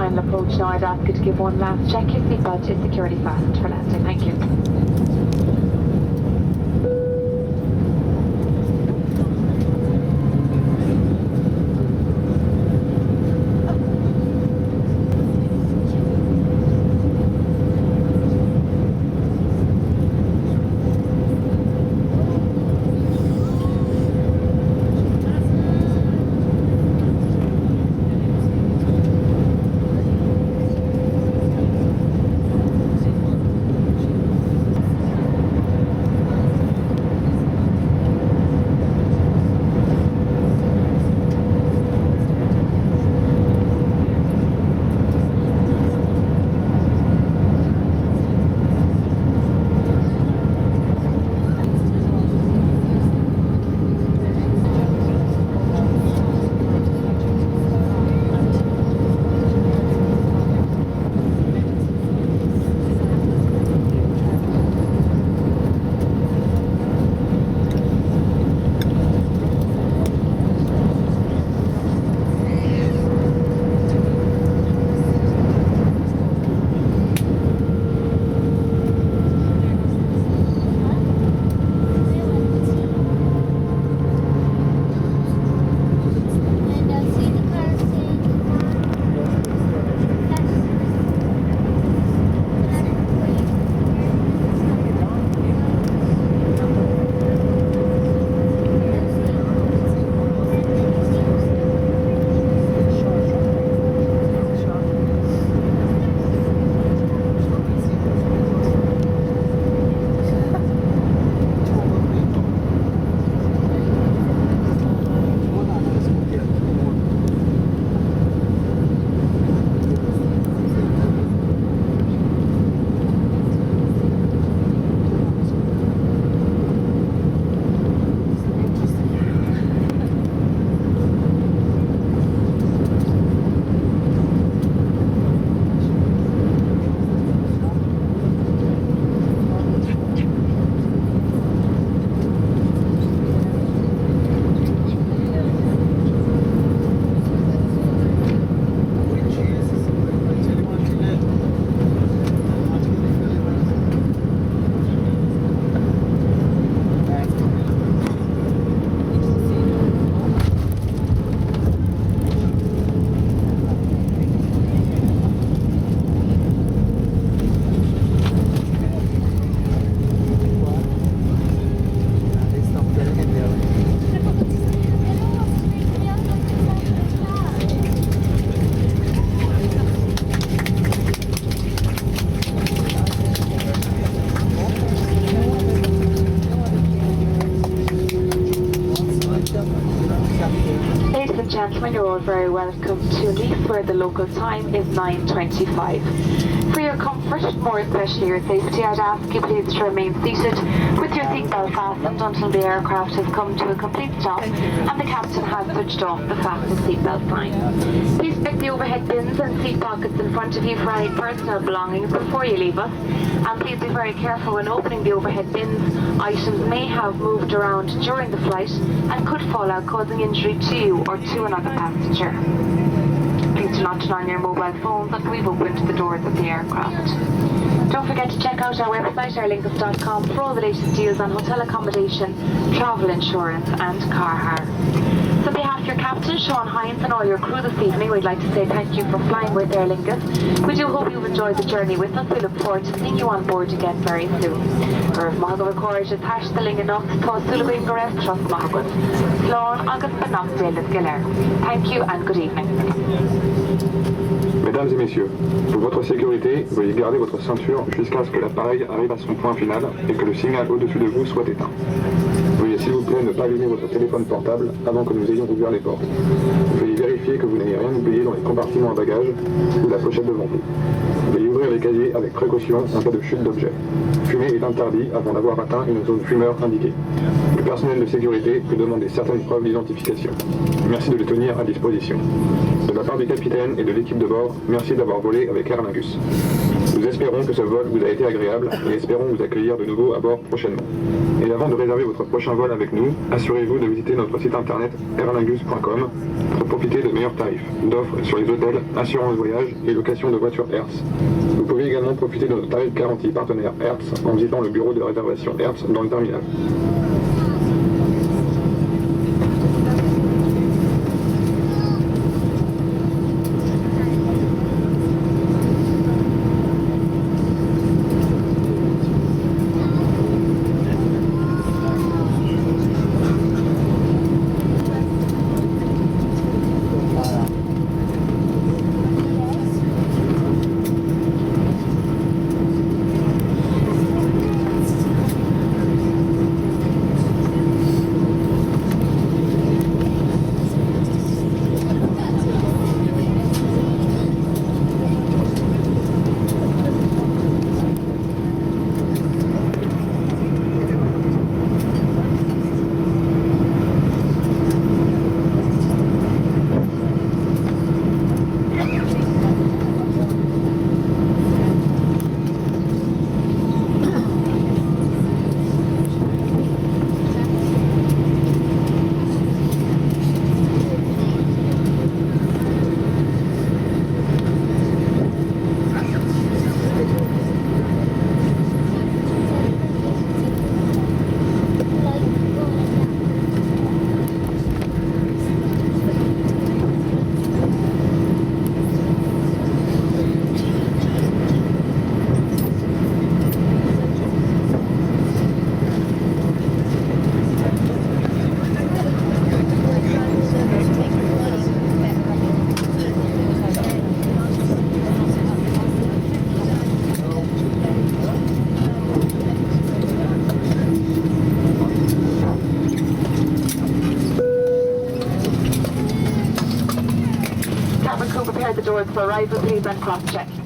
final approach now. I'd ask you to give one last check. Your seatbelt is securely fastened for landing. Thank you. Gentlemen, you're all very welcome to Nice, where the local time is 9:25. For your comfort, more especially your safety, I'd ask you please to remain seated with your seatbelt fastened until the aircraft has come to a complete stop and the captain has switched off the fasten seatbelt sign. Please check the overhead bins and seat pockets in front of you for any personal belongings before you leave us, and please be very careful when opening the overhead bins. Items may have moved around during the flight and could fall out, causing injury to you or to another passenger. Please do not turn on your mobile phones until we've opened the doors of the aircraft. Don't forget to check out our website, aerlingus.com, for all the latest deals on hotel accommodation, travel insurance and car hire. So on behalf of your captain, Sean Hines, and all your crew this evening, we'd like to say thank you for flying with Aer Lingus. We do hope you've enjoyed the journey with us. We look forward to seeing you on board again very soon. Mahagod record is hashtaling enough to Sulawin Gareth Trust Mahagod. Sloan August Benochdale is Giller. Thank you and good evening. Mesdames et messieurs, pour votre sécurité, veuillez garder votre ceinture jusqu'à ce que l'appareil arrive à son point final et que le signal au-dessus de vous soit éteint. Veuillez s'il vous plaît ne pas allumer votre téléphone portable avant que nous ayons ouvert les portes. Veuillez vérifier que vous n'ayez rien oublié dans les compartiments à bagages ou la pochette devant vous. Veuillez ouvrir les casiers avec précaution en cas de chute d'objets. Fumer est interdit avant d'avoir atteint une zone fumeur indiquée. Le personnel de sécurité peut demander certaines preuves d'identification. Merci de les tenir à disposition. De la part du capitaine et de l'équipe de bord, merci d'avoir volé avec Aer Lingus. Nous espérons que ce vol vous a été agréable et espérons vous accueillir de nouveau à bord prochainement. Et avant de réserver votre prochain vol avec nous, assurez-vous de visiter notre site internet aerlingus.com pour profiter de meilleurs tarifs, d'offres sur les hôtels, assurance voyage et location de voitures Hertz. Vous pouvez également profiter de notre tarif garantie partenaire Hertz en visitant le bureau de réservation Hertz dans le terminal. Prepare the doors for arrival, please, and cross-check.